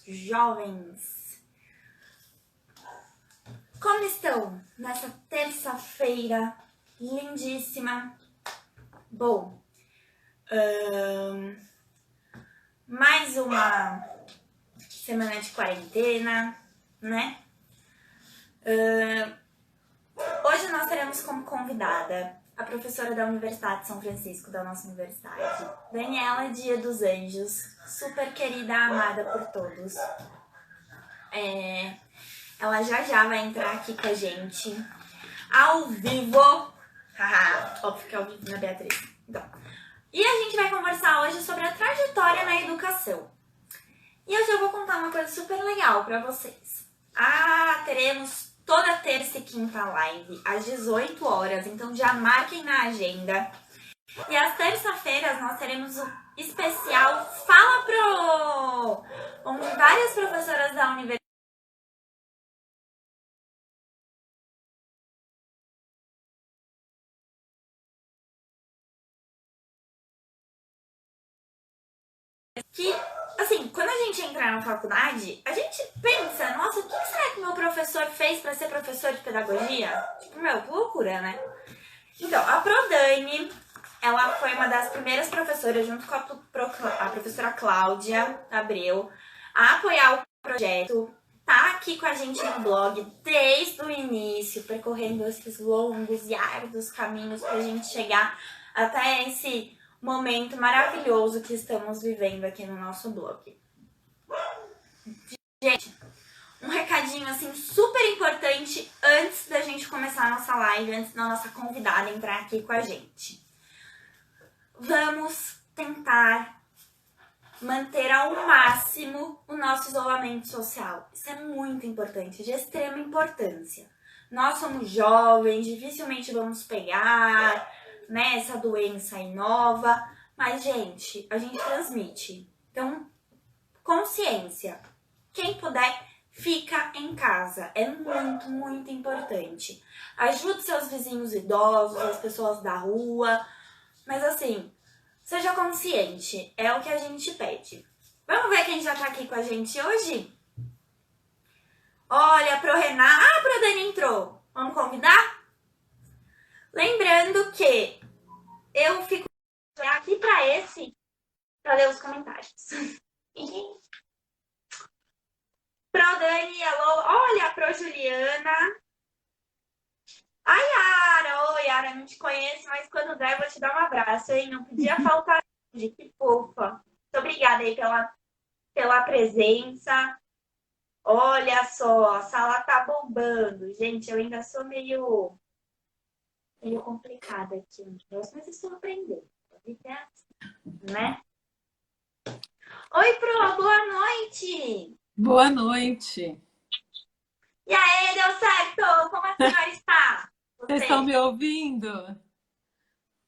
jovens! Como estão nessa terça-feira lindíssima? Bom, mais uma semana de quarentena, né? Hoje nós teremos como convidada a professora da Universidade de São Francisco, da nossa universidade, Daniela Dia dos Anjos, super querida, amada por todos. Ela já vai entrar aqui com a gente, ao vivo. Óbvio que é ao vivo, né, Beatriz? Então, e a gente vai conversar hoje sobre a trajetória na educação. E hoje eu vou contar uma coisa super legal pra vocês. Teremos toda terça e quinta live às 18 horas, então já marquem na agenda. E às terça-feiras nós teremos um especial Fala Pro, onde várias professoras da universidade que, assim, quando a gente entra na faculdade, a gente pensa, nossa, o que será que meu professor fez para ser professor de pedagogia? Tipo, que loucura, né? Então, a Prodane, ela foi uma das primeiras professoras, junto com a professora Cláudia Abreu, a apoiar o projeto. Tá aqui com a gente no blog desde o início, percorrendo esses longos e árduos caminhos pra gente chegar até esse momento maravilhoso que estamos vivendo aqui no nosso blog. Gente, um recadinho assim super importante antes da gente começar a nossa live, antes da nossa convidada entrar aqui com a gente. Vamos tentar manter ao máximo o nosso isolamento social. Isso é muito importante, de extrema importância. Nós somos jovens, dificilmente vamos pegar, né, essa doença aí nova, mas, gente, a gente transmite. Então, consciência. Quem puder, fica em casa. É muito, muito importante. Ajude seus vizinhos idosos, as pessoas da rua, mas assim, seja consciente, é o que a gente pede. Vamos ver quem já tá aqui com a gente hoje? Olha, pro Renan. Pro Dani entrou. Vamos convidar? Lembrando que eu fico aqui pra ler os comentários. Pro Dani, alô. Olha, pro Juliana. Yara. Oi, Yara, não te conheço, mas quando der eu vou te dar um abraço, hein? Não podia faltar hoje, que fofa. Muito obrigada aí pela presença. Olha só, a sala tá bombando. Gente, eu ainda sou meio complicada aqui no negócio, mas estou aprendendo. Né? Oi, Pro, boa noite! Boa noite! E aí, deu certo? Como a senhora está? Vocês estão me ouvindo?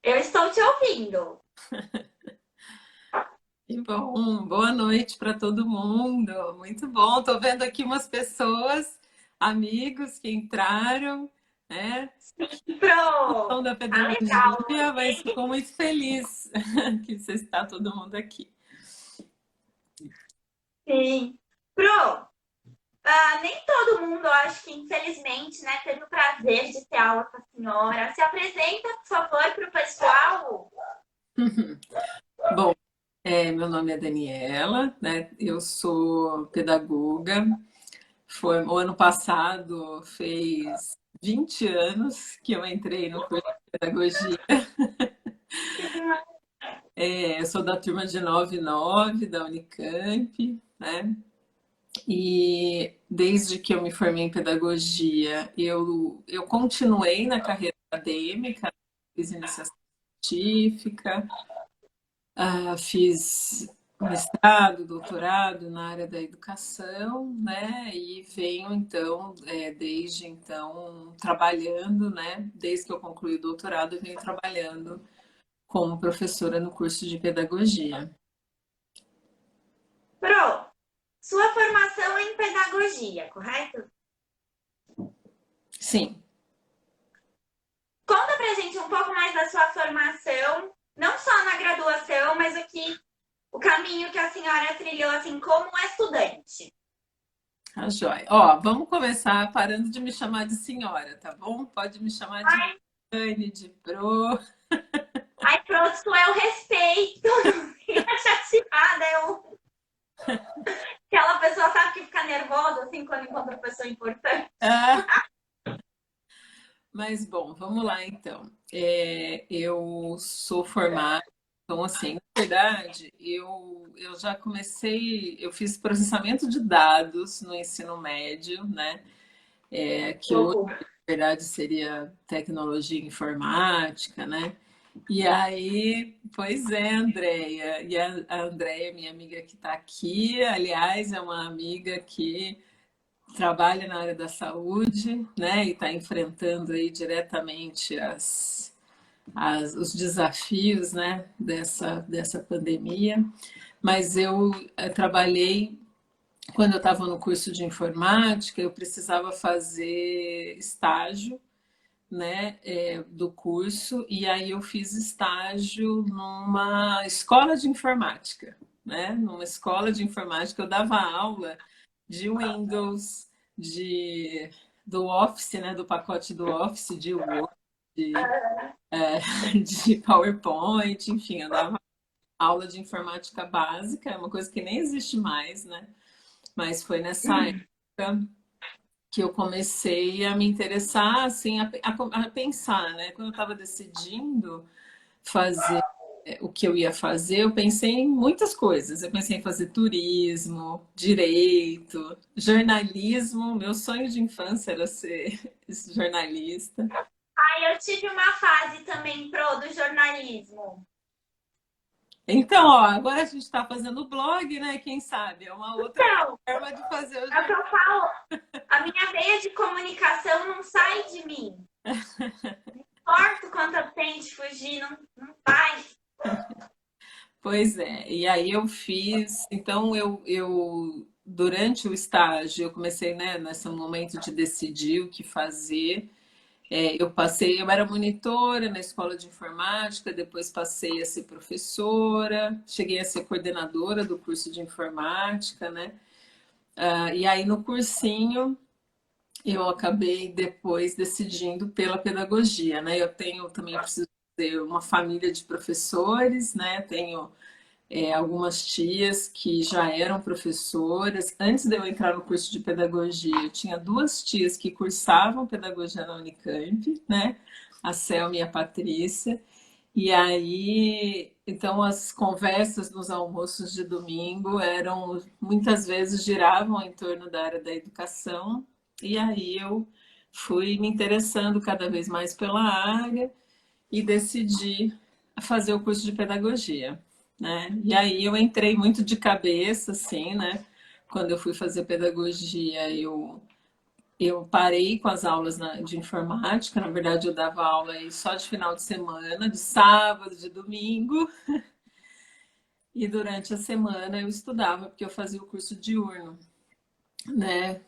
Eu estou te ouvindo. Que bom! Boa noite para todo mundo! Muito bom! Estou vendo aqui umas pessoas, amigos que entraram, né? Pro! Da pedagogia, Legal, mas fico muito feliz que você está todo mundo aqui. Sim. Pro, nem todo mundo, eu acho que infelizmente, né, teve o prazer de ter aula com a senhora. Se apresenta, por favor, para o pessoal. Bom, meu nome é Daniela, né? Eu sou pedagoga. O ano passado fez 20 anos que eu entrei no curso de pedagogia. Eu sou da turma de 99 da Unicamp, né? E desde que eu me formei em pedagogia, eu continuei na carreira acadêmica, fiz iniciação científica, fiz mestrado, doutorado na área da educação, né? E venho então, desde então, trabalhando, né? Desde que eu concluí o doutorado, eu venho trabalhando como professora no curso de pedagogia. Pro, sua formação é em pedagogia, correto? Sim. Conta pra gente um pouco mais da sua formação, não só na graduação, mas o que o caminho que a senhora trilhou, assim, como estudante. Tá joia. Ó, vamos começar parando de me chamar de senhora, tá bom? Pode me chamar de Ai, Dani, de Pro. ai, pronto, isso é o respeito. Não fica chateada, aquela pessoa sabe que fica nervosa, assim, quando encontra pessoa importante. Ah, mas, bom, vamos lá, então. Eu sou formada, então, assim, na verdade, eu já comecei, eu fiz processamento de dados no ensino médio, né? Que hoje, Louco. na verdade, seria tecnologia informática, né? E aí, pois é, Andréia. E a Andréia, minha amiga que está aqui, aliás, é uma amiga que trabalha na área da saúde, né? E está enfrentando aí diretamente os desafios, né? Dessa pandemia. Mas eu trabalhei quando eu estava no curso de informática, eu precisava fazer estágio, né, do curso, e aí eu fiz estágio numa escola de informática, né? Numa escola de informática eu dava aula de Windows, do Office, né, do pacote do Office, de Word, de, de PowerPoint, enfim, eu dava aula de informática básica, é uma coisa que nem existe mais, né? Mas foi nessa época que eu comecei a me interessar, assim, a pensar, né? Quando eu estava decidindo fazer o que eu ia fazer, eu pensei em muitas coisas. Eu pensei em fazer turismo, direito, jornalismo. Meu sonho de infância era ser jornalista. Ai, eu tive uma fase também pro do jornalismo. Então, ó, agora a gente está fazendo blog, né? Quem sabe? É uma outra Então, forma de fazer o é o que jornalismo. eu falo, a minha veia de comunicação não sai de mim. Não importa o quanto eu tente fugir, não vai. Pois é, e aí eu fiz, então durante o estágio, eu comecei, né, nesse momento de decidir o que fazer. Eu era monitora na escola de informática, depois passei a ser professora, cheguei a ser coordenadora do curso de informática, né? E aí no cursinho eu acabei depois decidindo pela pedagogia, né? Eu tenho também preciso ter uma família de professores, né? Tenho algumas tias que já eram professoras. Antes de eu entrar no curso de pedagogia, eu tinha duas tias que cursavam pedagogia na Unicamp, né? A Selma e a Patrícia. E aí, então as conversas nos almoços de domingo eram, muitas vezes giravam em torno da área da educação. E aí eu fui me interessando cada vez mais pela área e decidi fazer o curso de pedagogia, né? E aí eu entrei muito de cabeça, assim, né? Quando eu fui fazer pedagogia, eu parei com as aulas de informática. Na verdade, eu dava aula aí só de final de semana, de sábado, de domingo. E durante a semana eu estudava, porque eu fazia o curso diurno, né?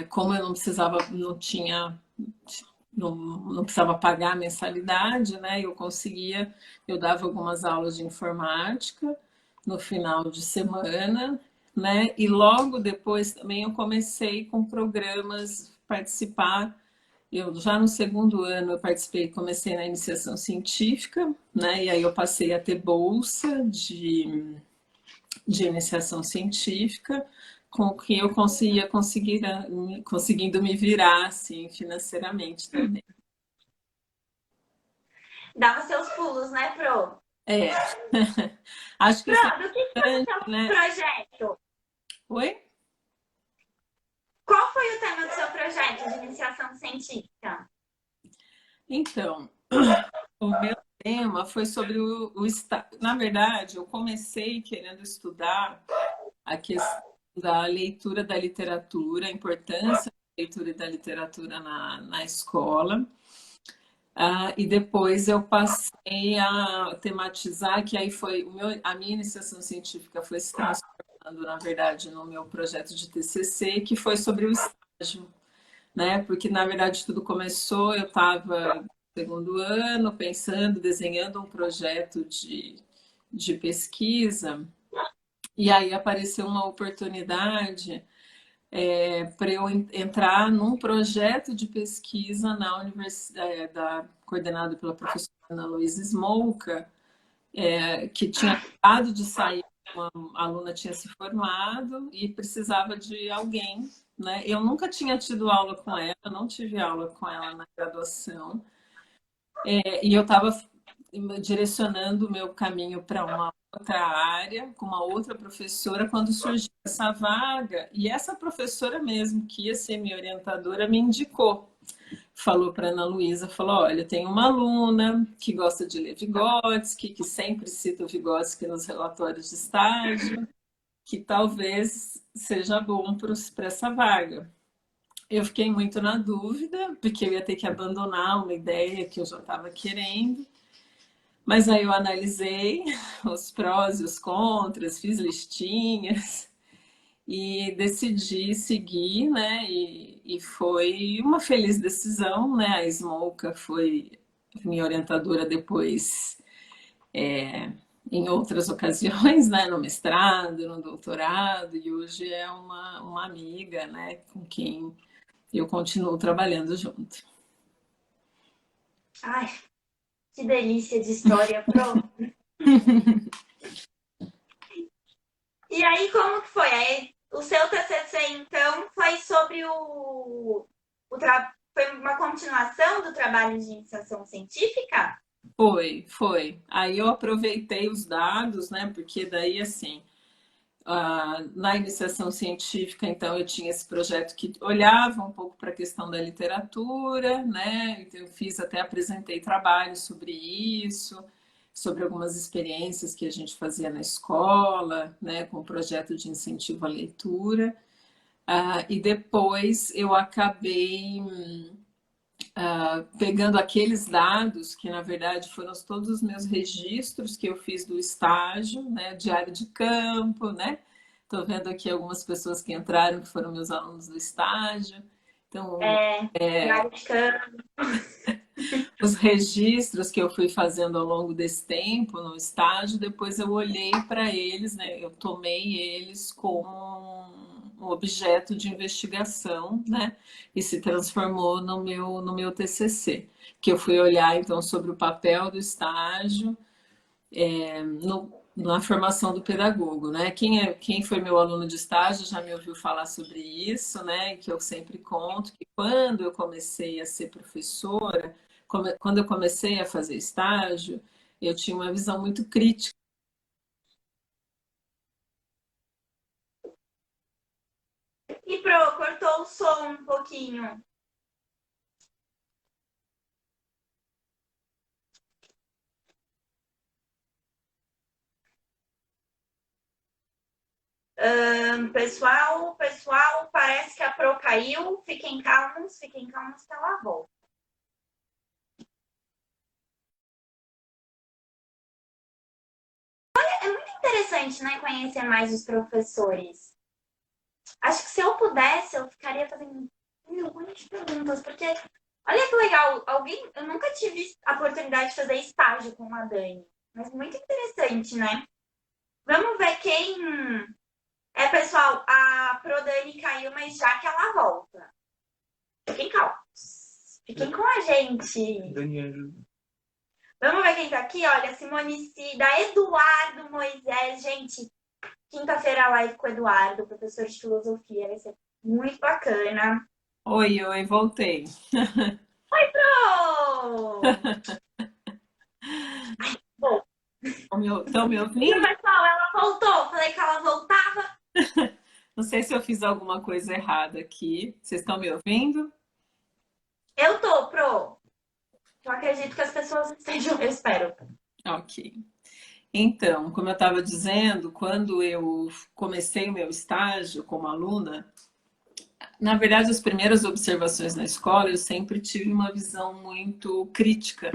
Como eu não precisava, não precisava pagar a mensalidade, né? Eu dava algumas aulas de informática no final de semana, né? E logo depois também eu comecei com programas, participar. Eu já no segundo ano eu participei, comecei na iniciação científica, né? E aí eu passei a ter bolsa de iniciação científica, com que eu conseguindo me virar assim financeiramente também. Dava seus pulos, né, Pro? É, acho que Pro, isso é do que foi o importante, seu né? projeto? Oi? Qual foi o tema do seu projeto de iniciação científica? Então, o meu tema foi sobre na verdade, eu comecei querendo estudar a questão da leitura da literatura, a importância da leitura e da literatura na escola. E depois eu passei a tematizar, que aí foi a minha iniciação científica foi se transformando, na verdade, no meu projeto de TCC, que foi sobre o estágio, né? Porque na verdade tudo começou, eu estava no segundo ano pensando, desenhando um projeto de pesquisa E aí apareceu uma oportunidade para eu entrar num projeto de pesquisa na universidade, coordenado pela professora Ana Luísa Smolka, que tinha acabado de sair, uma aluna tinha se formado e precisava de alguém, né? Eu nunca tinha tido aula com ela, não tive aula com ela na graduação, e eu estava direcionando o meu caminho para uma outra área, com uma outra professora, quando surgiu essa vaga, e essa professora mesmo, que ia ser minha orientadora, me indicou. Falou para Ana Luísa, falou, olha, tem uma aluna que gosta de ler Vygotsky, que sempre cita o Vygotsky nos relatórios de estágio, que talvez seja bom para essa vaga. Eu fiquei muito na dúvida, porque eu ia ter que abandonar uma ideia que eu já estava querendo, mas aí eu analisei os prós e os contras, fiz listinhas e decidi seguir, né? E foi uma feliz decisão, né? A Smolka foi minha orientadora depois, em outras ocasiões, né? No mestrado, no doutorado, e hoje é uma amiga, né? Com quem eu continuo trabalhando junto. Ai, que delícia de história, Pro. E aí, como que foi? Aí, o seu TCC, então, foi sobre foi uma continuação do trabalho de iniciação científica? Foi. Aí eu aproveitei os dados, né? Porque daí, assim, na iniciação científica, então, eu tinha esse projeto que olhava um pouco para a questão da literatura, né? Então, eu fiz, até apresentei trabalhos sobre isso, sobre algumas experiências que a gente fazia na escola, né? Com o projeto de incentivo à leitura. E depois eu acabei pegando aqueles dados que, na verdade, foram todos os meus registros que eu fiz do estágio, né, diário de campo, né? Estou vendo aqui algumas pessoas que entraram, que foram meus alunos do estágio. Então, Diário de campo. os registros que eu fui fazendo ao longo desse tempo no estágio, depois eu olhei para eles, né? Eu tomei eles como um objeto de investigação, né? E se transformou no meu TCC, que eu fui olhar então sobre o papel do estágio na formação do pedagogo, né? Quem foi meu aluno de estágio já me ouviu falar sobre isso, né? Que eu sempre conto que quando eu comecei a ser professora, quando eu comecei a fazer estágio, eu tinha uma visão muito crítica. E Pro, cortou o som um pouquinho. Pessoal, parece que a Pro caiu. Fiquem calmos que ela volta. É muito interessante, né, conhecer mais os professores. Acho que se eu pudesse, eu ficaria fazendo milhões de perguntas, porque olha que legal, eu nunca tive a oportunidade de fazer estágio com a Dani, mas muito interessante, né? Vamos ver quem. Pessoal, a Pro Dani caiu, mas já que ela volta. Fiquem calmos. Fiquem com a gente. Daniel. Vamos ver quem tá aqui? Olha, Simone Cida, Eduardo Moisés. Gente, quinta-feira a live com o Eduardo, professor de filosofia. Vai ser muito bacana. Oi, voltei. Oh! Bom, Estão me e ouvindo? pessoal, ela voltou. Falei que ela voltava. Não sei se eu fiz alguma coisa errada aqui. Vocês estão me ouvindo? Eu tô, Pro. Eu acredito que as pessoas estejam. Eu espero. Ok. Então, como eu estava dizendo, quando eu comecei o meu estágio como aluna, na verdade, as primeiras observações na escola, eu sempre tive uma visão muito crítica,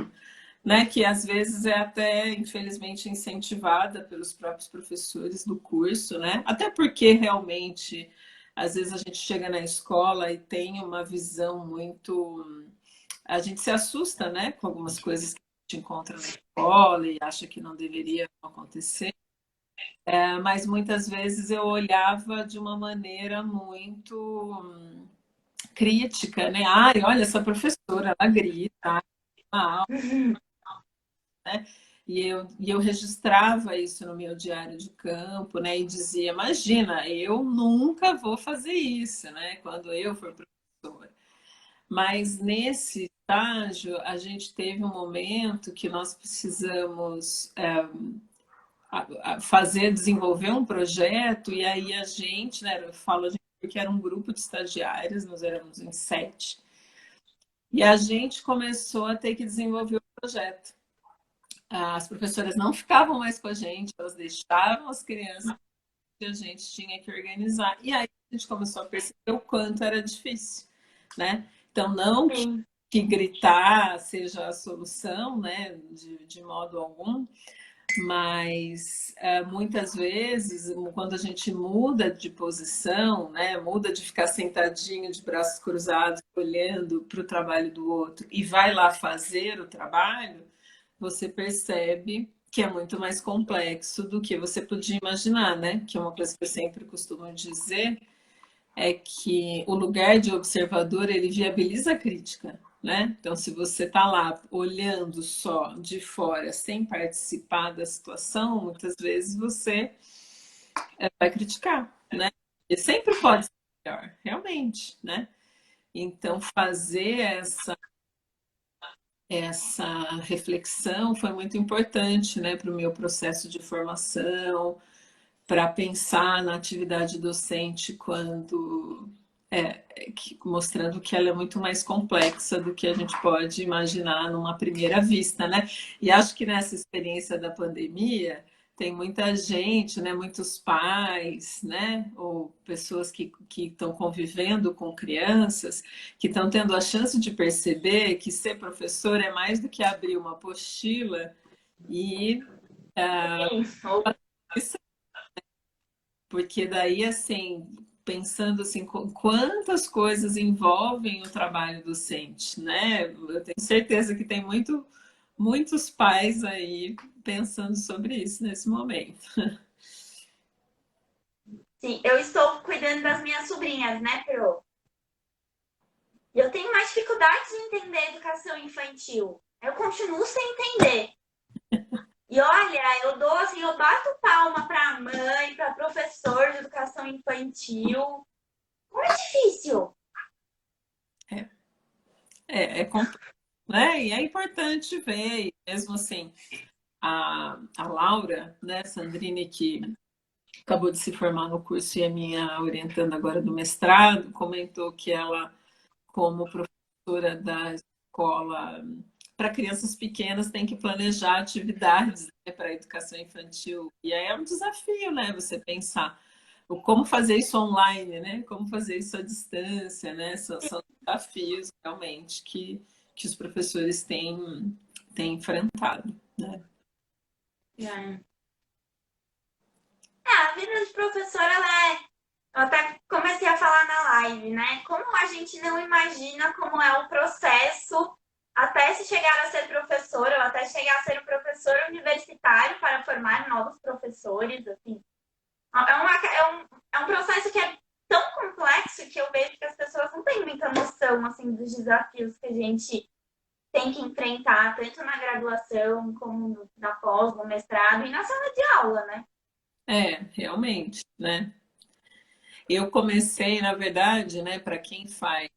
né? Que às vezes é até, infelizmente, incentivada pelos próprios professores do curso, né? Até porque realmente, às vezes a gente chega na escola e tem uma visão muito. A gente se assusta, né? Com algumas coisas que a gente encontra na escola e acha que não deveria acontecer. Mas muitas vezes eu olhava de uma maneira muito crítica, né? Ai, olha essa professora, ela grita, ela né? E eu registrava isso no meu diário de campo, né? E dizia, imagina, eu nunca vou fazer isso, né? Quando eu for professora. Mas nesse estágio, a gente teve um momento que nós precisamos fazer, desenvolver um projeto, e aí a gente, né? Eu falo a gente porque era um grupo de estagiários, nós éramos em 7, e a gente começou a ter que desenvolver o projeto. As professoras não ficavam mais com a gente, elas deixavam as crianças que a gente tinha que organizar. E aí a gente começou a perceber o quanto era difícil, né? Então, não Sim. que gritar seja a solução, né, de modo algum, mas muitas vezes, quando a gente muda de posição, né, muda de ficar sentadinho de braços cruzados, olhando para o trabalho do outro e vai lá fazer o trabalho, você percebe que é muito mais complexo do que você podia imaginar, né? Que é uma coisa que eu sempre costumo dizer, é que o lugar de observador, ele viabiliza a crítica, né? Então, se você está lá olhando só de fora, sem participar da situação, muitas vezes você vai criticar, né? E sempre pode ser melhor, realmente, né? Então, fazer essa reflexão foi muito importante, né, para o meu processo de formação, para pensar na atividade docente quando mostrando que ela é muito mais complexa do que a gente pode imaginar numa primeira vista, né? E acho que nessa experiência da pandemia tem muita gente, né, muitos pais, né, ou pessoas que estão convivendo com crianças, que estão tendo a chance de perceber que ser professor é mais do que abrir uma apostila e Sim. porque daí, assim, pensando assim, quantas coisas envolvem o trabalho docente, né? Eu tenho certeza que tem muitos pais aí pensando sobre isso nesse momento. Sim, eu estou cuidando das minhas sobrinhas, né, Pro? E eu tenho mais dificuldade de entender educação infantil. Eu continuo sem entender. E olha, eu dou assim, eu bato palma para mãe, para professor de educação infantil. Como é difícil. É, é complexo, né? E é importante ver, e mesmo assim, a Laura, né, Sandrine, que acabou de se formar no curso e é minha orientanda agora do mestrado, comentou que ela, como professora da escola para crianças pequenas, tem que planejar atividades, né, para a educação infantil. E aí é um desafio, né? Você pensar como fazer isso online, né? Como fazer isso à distância, né? São desafios realmente que os professores têm enfrentado, né? É. A vida de professor, ela é. Eu até comecei a falar na live, né? Como a gente não imagina como é o processo até se chegar a ser professor, ou até chegar a ser um professor universitário para formar novos professores, assim. É um processo que é tão complexo que eu vejo que as pessoas não têm muita noção, assim, dos desafios que a gente tem que enfrentar, tanto na graduação, como na pós, no mestrado e na sala de aula, né? Realmente, né? Eu comecei, na verdade, né, para quem faz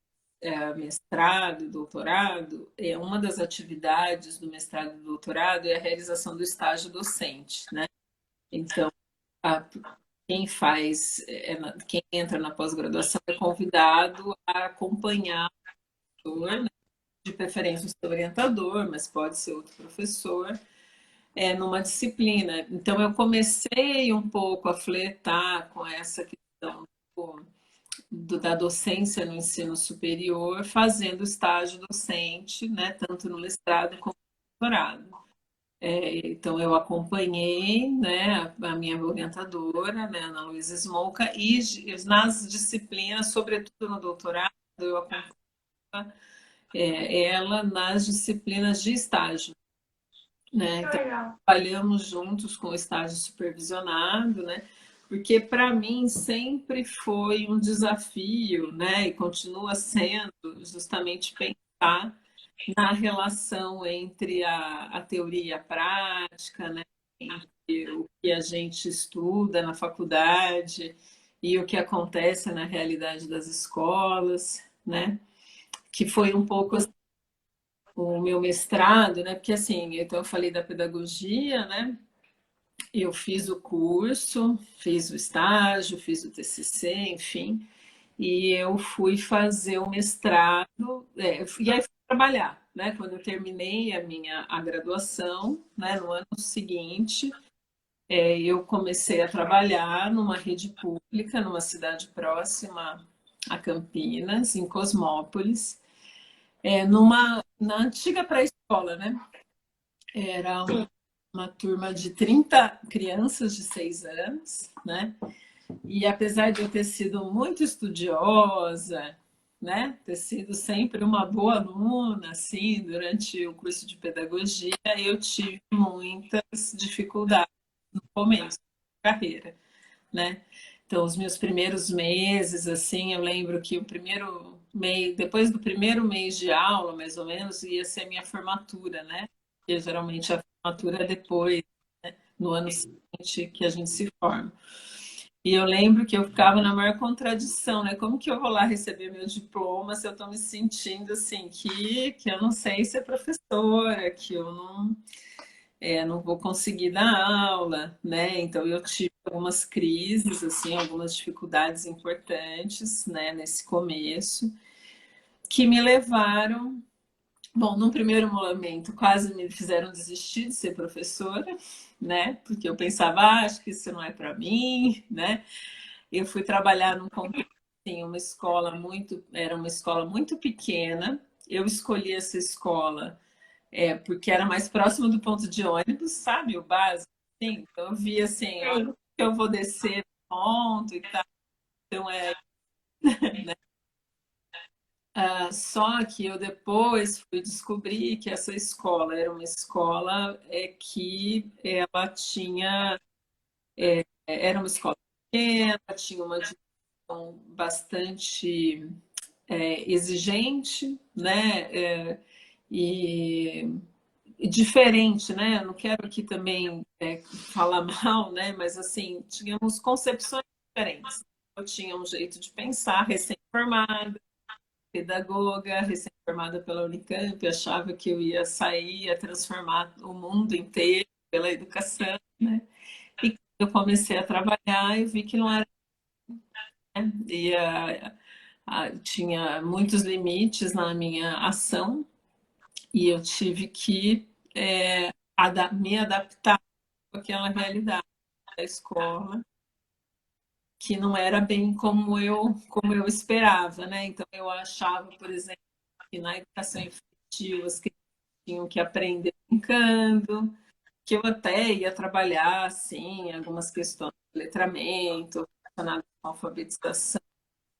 mestrado, doutorado, uma das atividades do mestrado e doutorado é a realização do estágio docente, né? Então, a, quem faz, quem entra na pós-graduação é convidado a acompanhar o professor, né? De preferência o seu orientador, mas pode ser outro professor, numa disciplina. Então, eu comecei um pouco a flertar com essa questão da docência no ensino superior, fazendo estágio docente, né, tanto no mestrado como no doutorado. Então, eu acompanhei, né, a minha orientadora, né, Ana Luísa Smolka, e nas disciplinas, sobretudo no doutorado, eu acompanho ela nas disciplinas de estágio. né? Que Então, legal. trabalhamos juntos com o estágio supervisionado, né? Porque para mim sempre foi um desafio, né? E continua sendo justamente pensar na relação entre a teoria e a prática, né? Entre o que a gente estuda na faculdade e o que acontece na realidade das escolas, né? Que foi um pouco assim, o meu mestrado, né? Porque assim, então eu falei da pedagogia, né? Eu fiz o curso, fiz o estágio, fiz o TCC, enfim, e eu fui fazer o mestrado, e aí fui trabalhar, né? Quando eu terminei a graduação, né? No ano seguinte, eu comecei a trabalhar numa rede pública, numa cidade próxima a Campinas, em Cosmópolis, na antiga pré-escola, né? Era uma turma de 30 crianças de 6 anos, né? E apesar de eu ter sido muito estudiosa, né, ter sido sempre uma boa aluna, assim, durante o curso de pedagogia, eu tive muitas dificuldades no começo da carreira, né? Então, os meus primeiros meses, assim, eu lembro que o primeiro mês, depois do primeiro mês de aula, mais ou menos, ia ser a minha formatura, né? Porque geralmente a formatura é depois, no ano seguinte que a gente se forma. E eu lembro que eu ficava na maior contradição, né? Como que eu vou lá receber meu diploma se eu estou me sentindo assim, que eu não sei ser professora, que eu não vou conseguir dar aula, né? Então eu tive algumas crises, assim, algumas dificuldades importantes, né, nesse começo, que me levaram, bom, num primeiro momento quase me fizeram desistir de ser professora, né? Porque eu pensava, acho que isso não é para mim, né? Eu fui trabalhar num contexto, assim, era uma escola muito pequena. Eu escolhi essa escola porque era mais próximo do ponto de ônibus, sabe? O básico, assim. Então eu via assim, ó, Sim. eu vou descer no ponto e tal. Então só que eu depois fui descobrir que essa escola era uma escola que ela tinha era uma escola pequena, tinha uma direção bastante exigente, né? E diferente, né? Eu não quero aqui também falar mal, né? Mas assim, tínhamos concepções diferentes. Eu tinha um jeito de pensar, recém-formada, pedagoga, recém-formada pela Unicamp, achava que eu ia sair, ia transformar o mundo inteiro pela educação, né? E quando eu comecei a trabalhar, eu vi que não era, né? Tinha muitos limites na minha ação e eu tive que me adaptar com aquela realidade da escola, que não era bem como eu esperava, né? Então eu achava, por exemplo, que na educação infantil as crianças tinham que aprender brincando, que eu até ia trabalhar assim algumas questões de letramento relacionadas com alfabetização,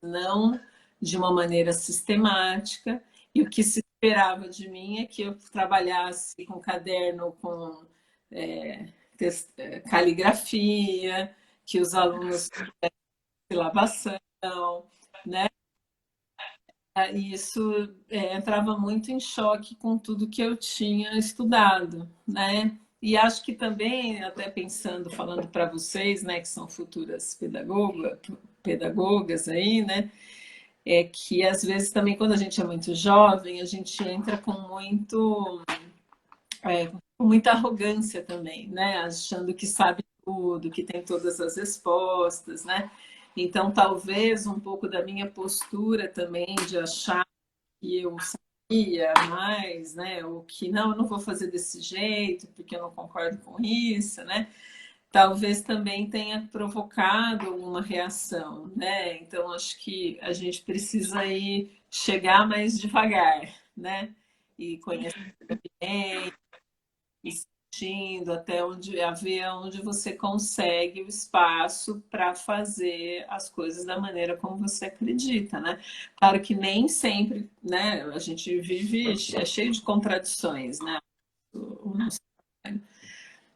não de uma maneira sistemática. E o que se esperava de mim é que eu trabalhasse com caderno, com é, caligrafia, que os alunos silabação, né? E isso entrava muito em choque com tudo que eu tinha estudado, né? E acho que também, até pensando, falando para vocês, né, que são futuras pedagogas aí, né, é que às vezes também quando a gente é muito jovem, a gente entra com muita arrogância também, né, achando que sabe tudo, que tem todas as respostas, né? Então, talvez um pouco da minha postura também de achar que eu sabia mais, né? Ou que não, eu não vou fazer desse jeito porque eu não concordo com isso, né? Talvez também tenha provocado alguma reação, né? Então, acho que a gente precisa ir chegar mais devagar, né? E conhecer bem, e sentindo até onde a ver onde você consegue o espaço para fazer as coisas da maneira como você acredita, né? Claro que nem sempre, né? A gente vive cheio de contradições, né?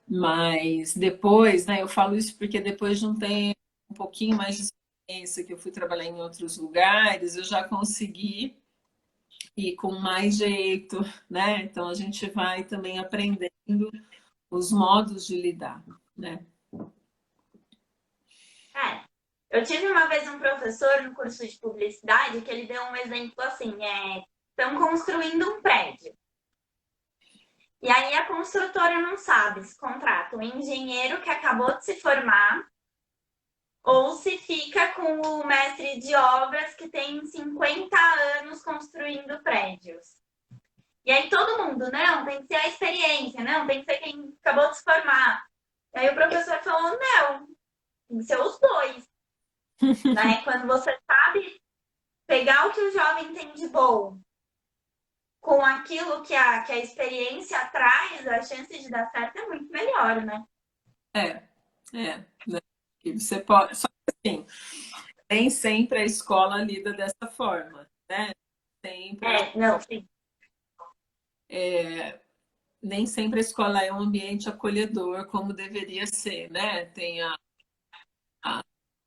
Mas depois, né, eu falo isso porque depois de um tempo, um pouquinho mais de experiência, que eu fui trabalhar em outros lugares, eu já consegui ir com mais jeito, né? Então a gente vai também aprendendo os modos de lidar, né? É. Eu tive uma vez um professor no curso de publicidade que ele deu um exemplo assim, estão construindo um prédio. E aí a construtora não sabe se contrata um engenheiro que acabou de se formar ou se fica com o mestre de obras que tem 50 anos construindo prédios. E aí todo mundo, não, tem que ser a experiência, não, tem que ser quem acabou de se formar. E aí o professor falou, não, tem que ser os dois. Né? Quando você sabe pegar o que o jovem tem de bom com aquilo que a experiência traz, a chance de dar certo é muito melhor, né? É, né? E você pode, só que assim, nem sempre a escola lida dessa forma, né? Sempre, Não, sim. nem sempre a escola é um ambiente acolhedor como deveria ser, né? Tem a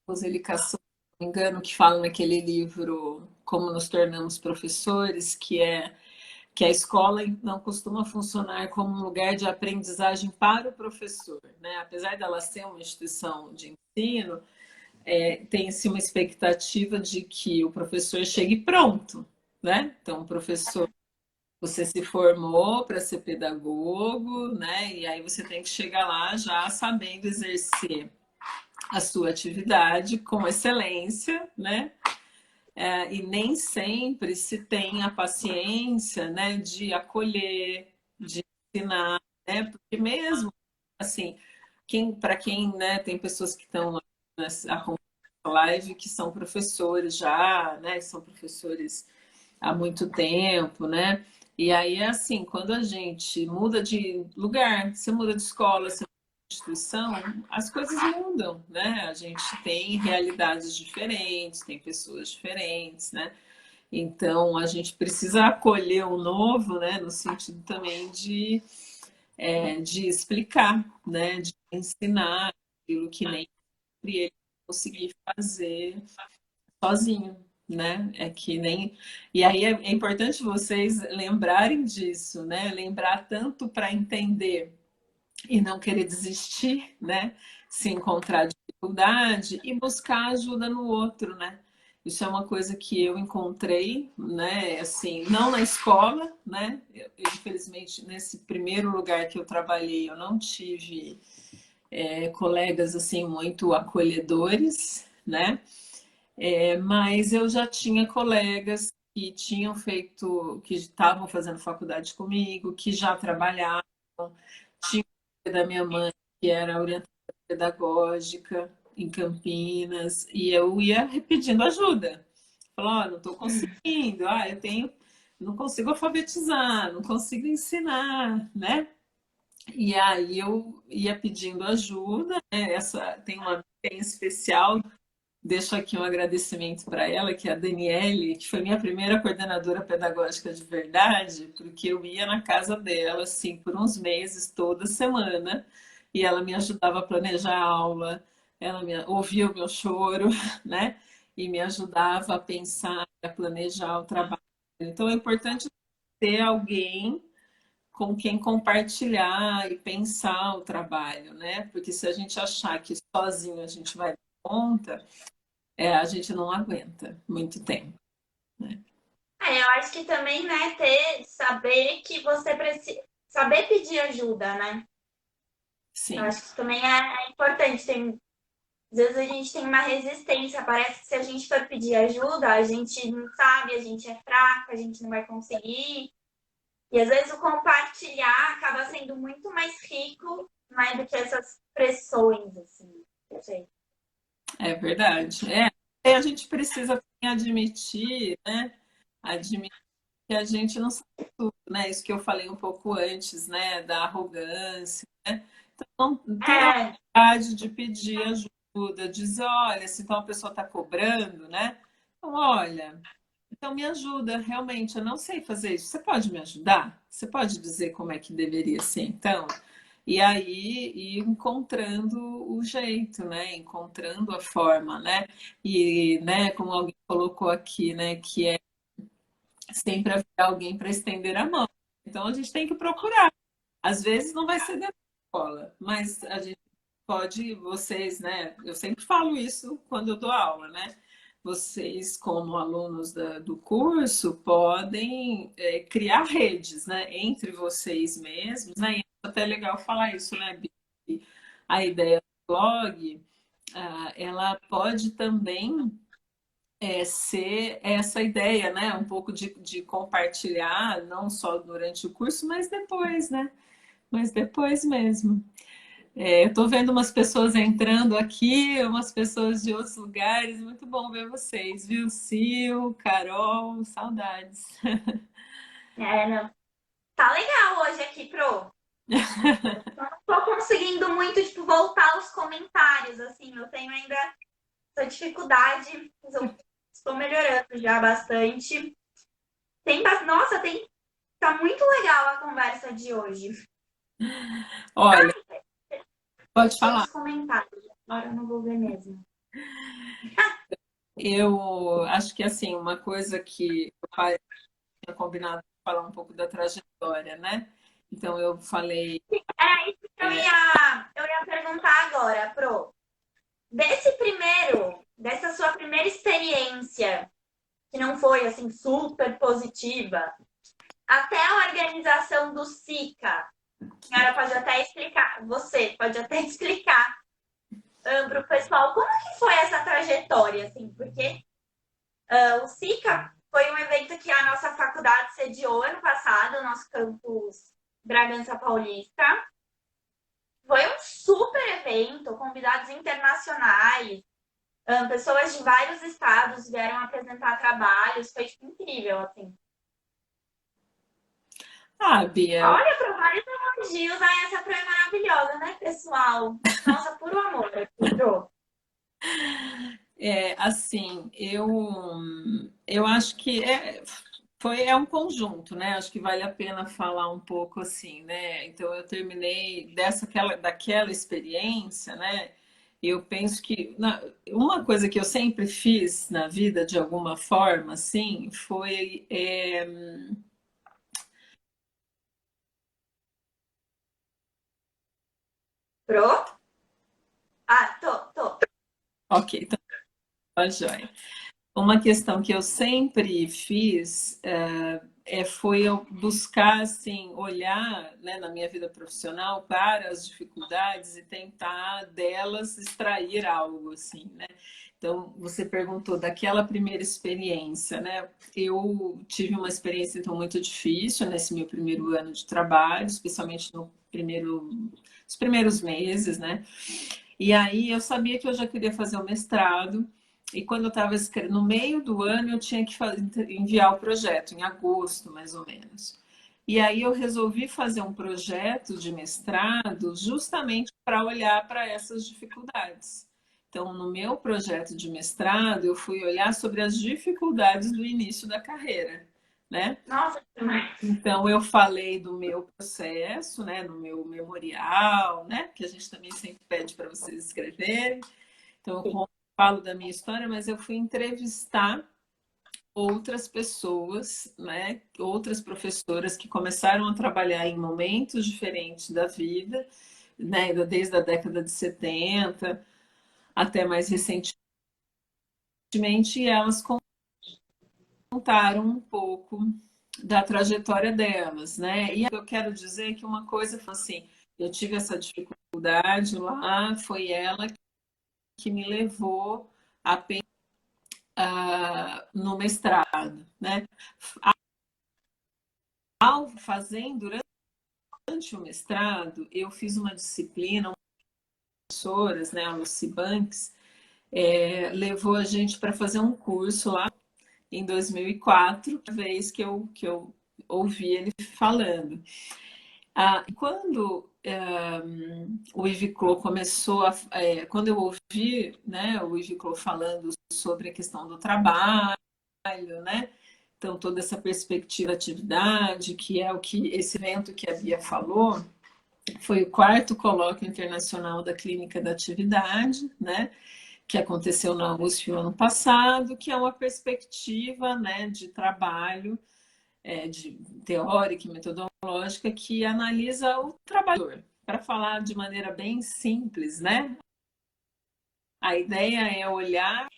Roseli Casson, se não me engano, que fala naquele livro Como Nos Tornamos Professores, que a escola não costuma funcionar como um lugar de aprendizagem para o professor, né? Apesar dela ser uma instituição de ensino, tem-se uma expectativa de que o professor chegue pronto, né? Então, o professor, você se formou para ser pedagogo, né? E aí você tem que chegar lá já sabendo exercer a sua atividade com excelência, né? E nem sempre se tem a paciência, né, de acolher, de ensinar, né? Porque mesmo assim, para quem, né, tem pessoas que estão nessa live que são professores já, né, são professores há muito tempo, né? E aí é assim, quando a gente muda de lugar, você muda de escola, você muda de instituição, as coisas mudam, né? A gente tem realidades diferentes, tem pessoas diferentes, né? Então a gente precisa acolher o novo, né? No sentido também de explicar, né? De ensinar aquilo que nem sempre ele conseguir fazer sozinho, né? É que nem. E aí é importante vocês lembrarem disso, né? Lembrar tanto para entender e não querer desistir, né? Se encontrar dificuldade e buscar ajuda no outro, né? Isso é uma coisa que eu encontrei, né? Assim, não na escola, né? Infelizmente, nesse primeiro lugar que eu trabalhei, eu não tive colegas assim muito acolhedores, né? Mas eu já tinha colegas que tinham feito, que estavam fazendo faculdade comigo, que já trabalhavam, tinha da minha mãe, que era orientadora pedagógica em Campinas, e eu ia pedindo ajuda. Falou, oh, não estou conseguindo, eu tenho, não consigo alfabetizar, não consigo ensinar, né? E aí eu ia pedindo ajuda, né? Essa tem uma tem especial. Deixo aqui um agradecimento para ela, que é a Daniele, que foi minha primeira coordenadora pedagógica de verdade, porque eu ia na casa dela, assim, por uns meses, toda semana, e ela me ajudava a planejar a aula, ouvia o meu choro, né? E me ajudava a pensar, a planejar o trabalho. Então é importante ter alguém com quem compartilhar e pensar o trabalho, né? Porque se a gente achar que sozinho a gente vai dar conta, a gente não aguenta muito tempo, né? Eu acho que também, né, saber que você precisa, saber pedir ajuda, né? Eu Sim, acho que isso também é importante. Às vezes a gente tem uma resistência, parece que se a gente for pedir ajuda, a gente não sabe, a gente é fraca, a gente não vai conseguir. E às vezes o compartilhar acaba sendo muito mais rico, né, do que essas pressões, assim. Não sei. é verdade. A gente precisa também admitir, né? Admitir que a gente não sabe tudo, né? Isso que eu falei um pouco antes, né? Da arrogância, né? Então, não tem a É, vontade de pedir ajuda, dizer, olha, se então a pessoa está cobrando, né? Então, olha, então me ajuda, realmente, eu não sei fazer isso. Você pode me ajudar? Você pode dizer como é que deveria ser, então? e aí ir encontrando o jeito, né? Encontrando a forma, né? E, né, como alguém colocou aqui, né, que é sempre haver alguém para estender a mão. Então a gente tem que procurar. Às vezes não vai ser dentro da escola, mas a gente pode, vocês, né? Eu sempre falo isso quando eu dou aula, né? Vocês, como alunos do curso, podem criar redes, né? Entre vocês mesmos, né? E é até legal falar isso, né, Bi? A ideia do blog, ela pode também ser essa ideia, né? Um pouco de compartilhar, não só durante o curso, mas depois, né? Mas depois mesmo. Eu tô vendo umas pessoas entrando aqui, umas pessoas de outros lugares. Muito bom ver vocês, viu? Sil, Carol, saudades. Não. Tá legal hoje aqui, Pro. Não tô conseguindo muito, tipo, voltar aos comentários, assim. Eu tenho ainda essa dificuldade, mas eu estou melhorando já bastante. Nossa, tá muito legal a conversa de hoje. Olha, pode Tem falar. os comentários. Agora eu não vou ver mesmo. Eu acho que assim, uma coisa que eu tinha combinado falar um pouco da trajetória, né? Então eu falei, Era isso que é, eu ia perguntar agora, Pro. Dessa sua primeira experiência, que não foi assim super positiva, até a organização do SICA, a senhora pode até explicar, você pode até explicar para o pessoal como que foi essa trajetória, assim, porque o SICA foi um evento que a nossa faculdade sediou ano passado, o nosso campus Bragança Paulista. Foi um super evento, convidados internacionais, pessoas de vários estados vieram apresentar trabalhos, foi incrível, assim. Bia, Olha, para vários elogios, essa Pro é maravilhosa, né, pessoal? Nossa, puro amor aqui, Pro. assim, eu acho que é um conjunto, né? Acho que vale a pena falar um pouco assim, né? Então eu terminei daquela experiência, né? Eu penso que uma coisa que eu sempre fiz na vida de alguma forma, assim, foi Pro? Tô. ok, então tá joia. Uma questão que eu sempre fiz foi eu buscar, assim, olhar, né, na minha vida profissional para as dificuldades e tentar delas extrair algo, assim, né? Então, você perguntou daquela primeira experiência, né? Eu tive uma experiência, então, muito difícil nesse meu primeiro ano de trabalho, especialmente nos primeiros meses, né? E aí eu sabia que eu já queria fazer o mestrado, e quando eu estava no meio do ano, eu tinha que enviar o projeto, em agosto, mais ou menos. E aí eu resolvi fazer um projeto de mestrado justamente para olhar para essas dificuldades. Então, no meu projeto de mestrado, eu fui olhar sobre as dificuldades do início da carreira, né? Nossa, que demais. Então, eu falei do meu processo, né, no meu memorial, né, que a gente também sempre pede para vocês escreverem. Então, eu falo da minha história, mas eu fui entrevistar outras pessoas, né, outras professoras que começaram a trabalhar em momentos diferentes da vida, né, desde a década de 70 até mais recentemente, e elas contaram um pouco da trajetória delas, né? E eu quero dizer que uma coisa foi assim, eu tive essa dificuldade lá, foi ela que me levou a no mestrado, né? Ao fazendo durante o mestrado, eu fiz uma disciplina, professoras, né, a Lucy Banks, levou a gente para fazer um curso lá em 2004, vez que eu ouvi ele falando. Quando o Iviclo começou quando eu ouvi, né, o Iviclo falando sobre a questão do trabalho, né? Então, toda essa perspectiva de atividade, que é o que esse evento que a Bia falou, Foi o quarto colóquio internacional da Clínica da Atividade, né? Que aconteceu na USP o ano passado, que é uma perspectiva, né, de trabalho, de teórica e metodológica que analisa o trabalhador. Para falar de maneira bem simples, né? A ideia é olhar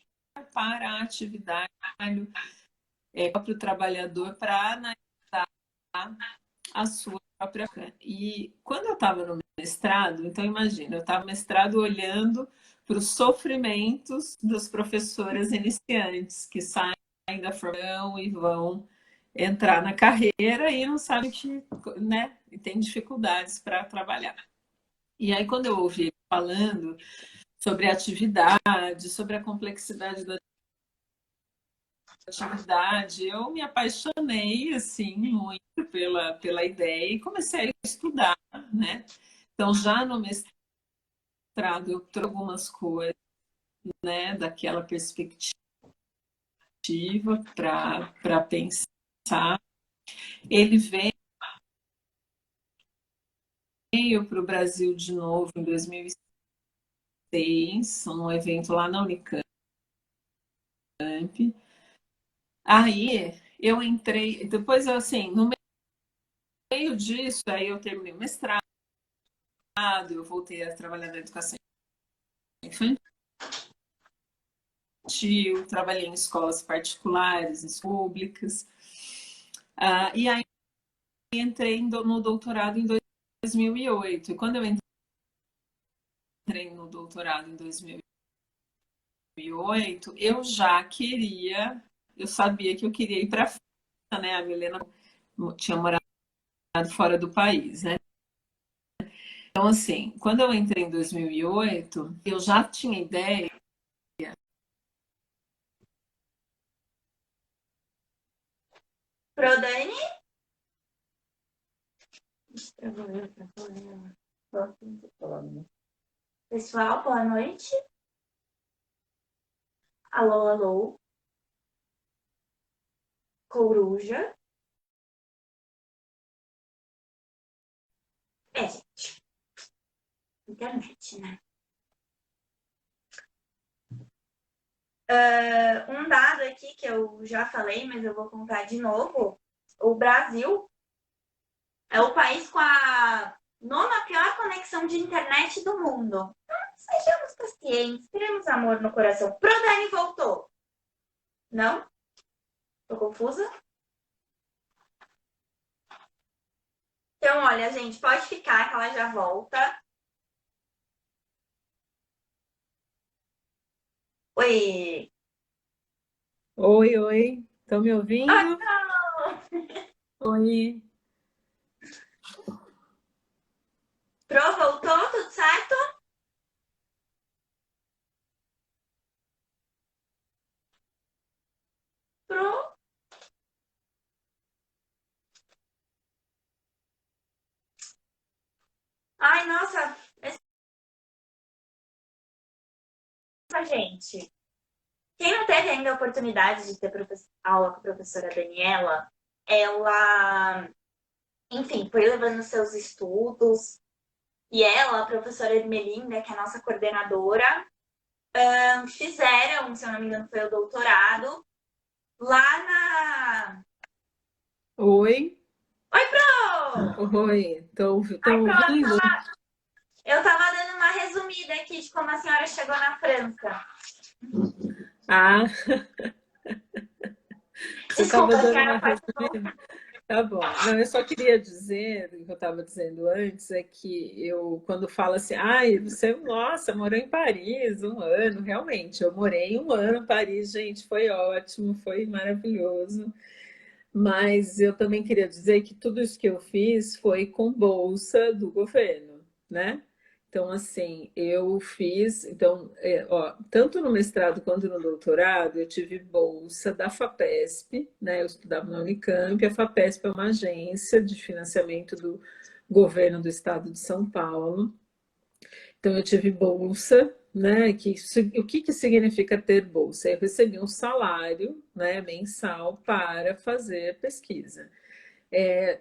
para a atividade próprio trabalhador para analisar a sua própria. E quando eu estava no mestrado, então imagina, eu estava no mestrado olhando para os sofrimentos dos professores iniciantes que saem da formação e vão entrar na carreira e não sabem que, né, e tem dificuldades para trabalhar. E aí quando eu ouvi ele falando sobre a atividade, sobre a complexidade da atividade, eu me apaixonei assim muito pela ideia e comecei a estudar, né? Então já no mestrado eu trouxe algumas coisas, né, daquela perspectiva para pensar. Ele veio para o Brasil de novo em 2006, num evento lá na Unicamp. Aí eu entrei, depois assim, no meio disso, aí eu terminei o mestrado, eu voltei a trabalhar na educação infantil, trabalhei em escolas particulares, em públicas, e aí entrei no doutorado em 2008. E quando eu entrei no doutorado em 2008, eu já queria, eu sabia que eu queria ir para a França, né? A Milena tinha morado fora do país, né? Então, assim, quando eu entrei em 2008, eu já tinha ideia. Prodane? Pessoal, boa noite. Alô, alô. Coruja. Gente. Internet, né? Um dado aqui que eu já falei, mas eu vou contar de novo. O Brasil é o país com a nona pior conexão de internet do mundo. Então, sejamos pacientes, teremos amor no coração. Prodane voltou. Não? Tô confusa? Então, olha, gente, pode ficar que ela já volta. Oi. Oi, oi, estão me ouvindo? Ah, não. Oi. Pro, voltou? Tudo certo? Pro. Ai, nossa. Essa gente. Quem não teve ainda a oportunidade de ter aula com a professora Daniela, ela, enfim, foi levando seus estudos. E ela, a professora Ermelinda, que é a nossa coordenadora, fizeram, se eu não me engano, foi o doutorado lá na. Oi. Oi, Pro! Oi, estão Ai, Pro, ouvindo? eu tava dando uma resumida aqui de como a senhora chegou na França. Ah, você estava Desculpa, a dando uma senhora pode. resumida? Tá bom. Não, eu só queria dizer, o que eu estava dizendo antes, é que eu, quando falo assim, ai, você, nossa, morou em Paris um ano, realmente, eu morei um ano em Paris, gente, foi ótimo, foi maravilhoso. Mas eu também queria dizer que tudo isso que eu fiz foi com bolsa do governo, né? Então, assim, eu fiz, então, ó, tanto no mestrado quanto no doutorado, eu tive bolsa da FAPESP, né? Eu estudava na Unicamp, a FAPESP é uma agência de financiamento do governo do estado de São Paulo. Então, eu tive bolsa, né? O que que significa ter bolsa? Eu recebi um salário, né, mensal para fazer pesquisa.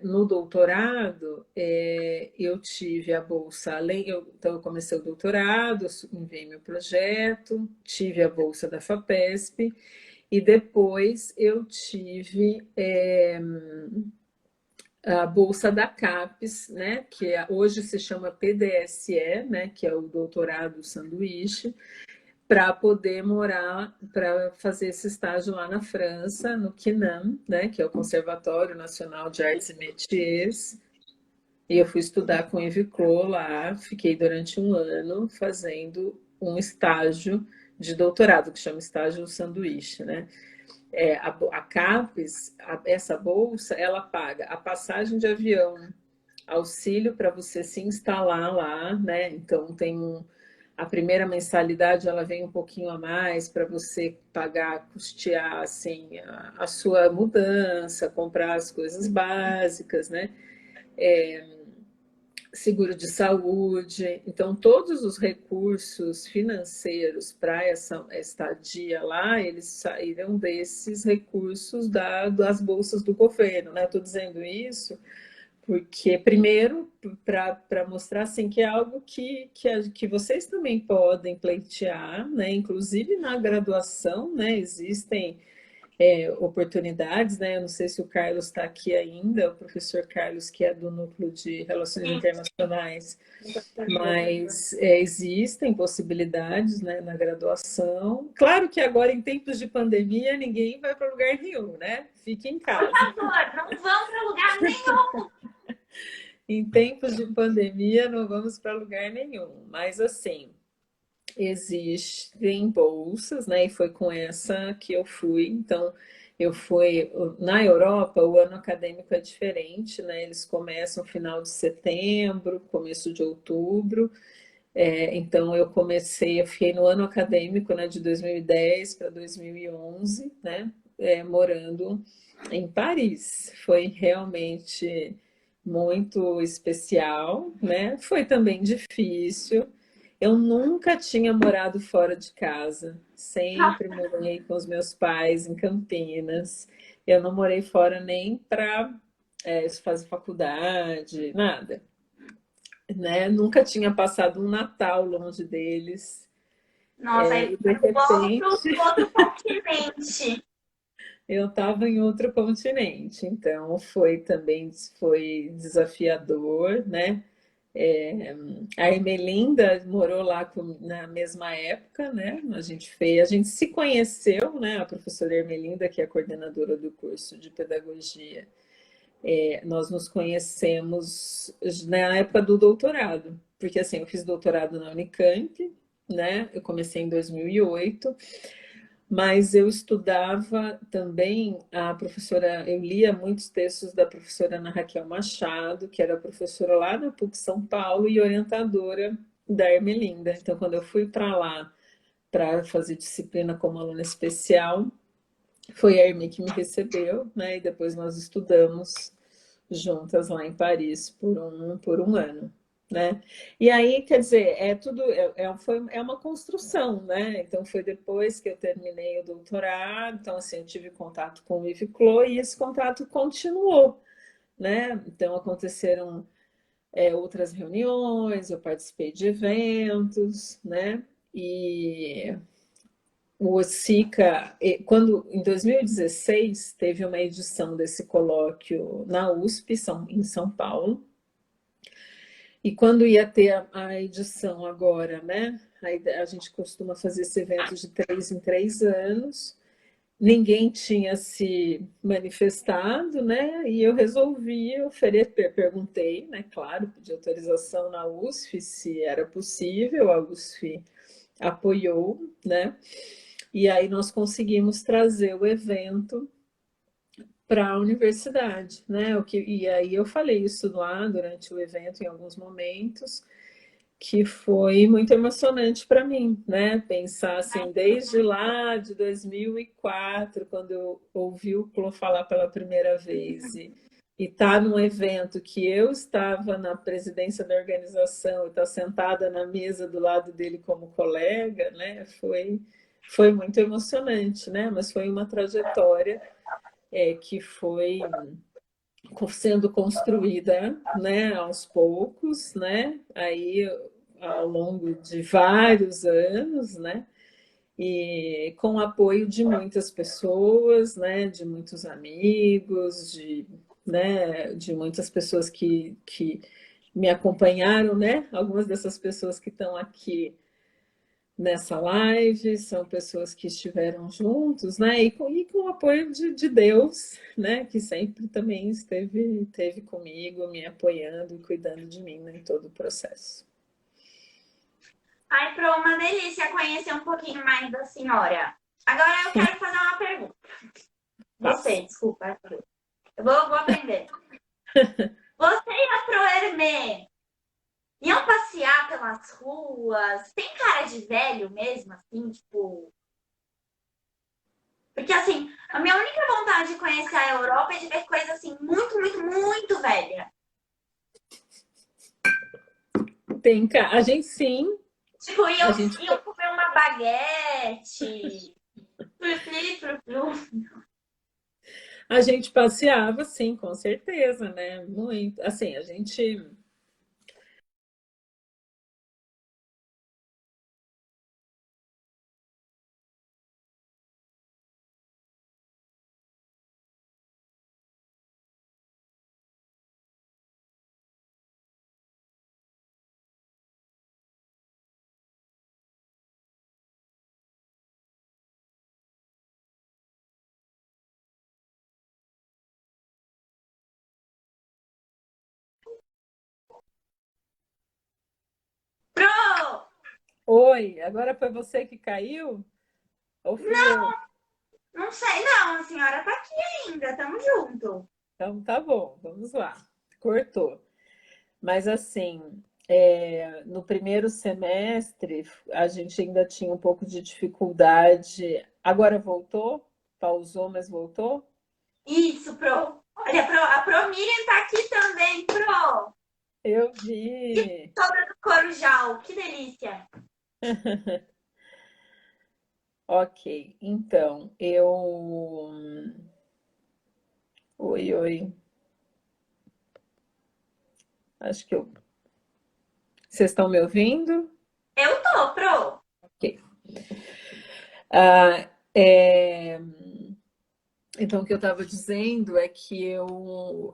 No doutorado, eu tive a bolsa, então eu comecei o doutorado, enviei meu projeto, tive a bolsa da FAPESP, e depois eu tive a bolsa da CAPES, né, que hoje se chama PDSE, né, que é o doutorado sanduíche, para poder morar, para fazer esse estágio lá na França, no CNAM, né, que é o Conservatório Nacional de Artes e Métiers. E eu fui estudar com o Yves Clos lá, fiquei durante um ano fazendo um estágio de doutorado, que chama estágio sanduíche, né? A CAPES, essa bolsa, ela paga a passagem de avião, auxílio para você se instalar lá, né? Então a primeira mensalidade ela vem um pouquinho a mais para você pagar, custear assim a sua mudança, comprar as coisas básicas, né? Seguro de saúde. Então, todos os recursos financeiros para essa estadia lá, eles saíram desses recursos das bolsas do governo, né? Estou dizendo isso porque, primeiro, para mostrar assim, que é algo que vocês também podem pleitear, né? Inclusive na graduação, né? Existem oportunidades, né? Eu não sei se o Carlos está aqui ainda, o professor Carlos, que é do Núcleo de Relações Internacionais, mas existem possibilidades, né, na graduação. Claro que agora, em tempos de pandemia, ninguém vai para lugar nenhum, né? Fique em Por casa. favor, não vão para lugar nenhum. Em tempos de pandemia, não vamos para lugar nenhum. Mas, assim, existem bolsas, né? E foi com essa que eu fui. Então, eu fui na Europa, o ano acadêmico é diferente, né? Eles começam no final de setembro, começo de outubro. Então, eu fiquei no ano acadêmico, né, de 2010 para 2011, né? Morando em Paris. Foi realmente muito especial, né? Foi também difícil. Eu nunca tinha morado fora de casa, sempre morei com os meus pais em Campinas. Eu não morei fora nem para fazer faculdade, nada, né? Nunca tinha passado um Natal longe deles. Nossa, E aí de vamos para repente outro continente. eu estava em outro continente, então foi desafiador, né? A Ermelinda morou lá na mesma época, né? A gente se conheceu, né? A professora Ermelinda, que é a coordenadora do curso de pedagogia, nós nos conhecemos na época do doutorado, porque assim, eu fiz doutorado na Unicamp, né? Eu comecei em 2008, mas eu estudava também eu lia muitos textos da professora Ana Raquel Machado, que era professora lá na PUC São Paulo e orientadora da Ermelinda. Então, quando eu fui para lá para fazer disciplina como aluna especial, foi a Hermê que me recebeu, né? E depois nós estudamos juntas lá em Paris por um ano, né? E aí, quer dizer, é uma construção, né? Então, foi depois que eu terminei o doutorado, então, assim, eu tive contato com o Yves Clos e esse contato continuou, né? Então, aconteceram outras reuniões, eu participei de eventos, né? E o SICA, quando em 2016 teve uma edição desse colóquio na USP, em São Paulo, e quando ia ter a edição agora, né? A gente costuma fazer esse evento de 3 em 3 anos. Ninguém tinha se manifestado, né? E eu resolvi oferecer, perguntei, né? Claro, pedi autorização na USF se era possível, a USF apoiou, né? E aí nós conseguimos trazer o evento para a universidade, né? E aí eu falei isso lá durante o evento em alguns momentos, que foi muito emocionante para mim, né? Pensar assim, desde lá de 2004, quando eu ouvi o Clô falar pela primeira vez, e tá num evento que eu estava na presidência da organização, e tá sentada na mesa do lado dele como colega, né? Foi muito emocionante, né? Mas foi uma trajetória que foi sendo construída, né, aos poucos, né, aí ao longo de vários anos, né, e com o apoio de muitas pessoas, né, de muitos amigos, né, de muitas pessoas que me acompanharam, né, algumas dessas pessoas que estão aqui nessa live, são pessoas que estiveram juntos, né? E com o apoio de Deus, né? Que sempre também esteve comigo, me apoiando e cuidando de mim, né, em todo o processo. Ai, Pro, uma delícia conhecer um pouquinho mais da senhora. Agora eu quero fazer uma pergunta. Faço. Você, desculpa. Eu vou aprender. Você e a Pro Hermê iam passear pelas ruas? Tem cara de velho mesmo, assim, tipo. Porque, assim, a minha única vontade de conhecer a Europa é de ver coisa, assim, muito, muito, muito velha. A gente sim, Tipo, a iam, gente, iam comer uma baguete. Flu, flu, flu, flu. a gente passeava, sim, com certeza, né? Muito. Assim, a gente. Pro! Oi, agora foi você que caiu? Ou fui eu? Não sei, não. A senhora tá aqui ainda. Tamo junto. Então tá bom, vamos lá. Cortou. Mas assim, no primeiro semestre a gente ainda tinha um pouco de dificuldade. Agora voltou? Pausou, mas voltou? Isso, Pro. Olha, a Pro Miriam tá aqui também, Pro. Eu E vi. toda do Corujal. Que delícia. Ok, então, eu. Oi, oi. Acho que eu. Vocês estão me ouvindo? Eu tô, Pro. Ok. Ah, é... Então, o que eu estava dizendo é que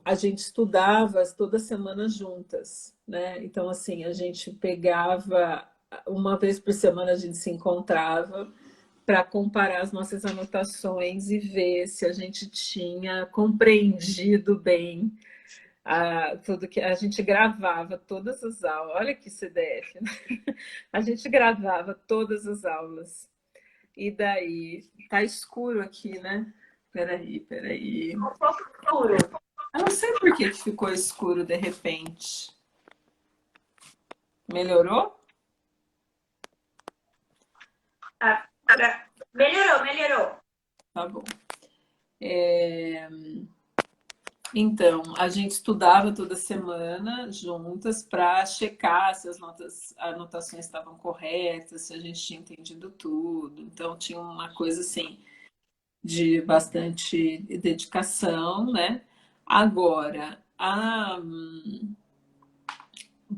a gente estudava toda semana juntas, né? Então, assim, a gente pegava, uma vez por semana a gente se encontrava para comparar as nossas anotações e ver se a gente tinha compreendido bem tudo que a gente gravava todas as aulas. Olha que CDF, né? A gente gravava todas as aulas. E daí, tá escuro aqui, né? Peraí, peraí. Um pouco escuro. Eu não sei por que que ficou escuro de repente. Melhorou? Ah, melhorou, melhorou. Tá bom. Então, a gente estudava toda semana juntas para checar se as anotações estavam corretas, se a gente tinha entendido tudo. Então, tinha uma coisa assim de bastante dedicação, né? Agora,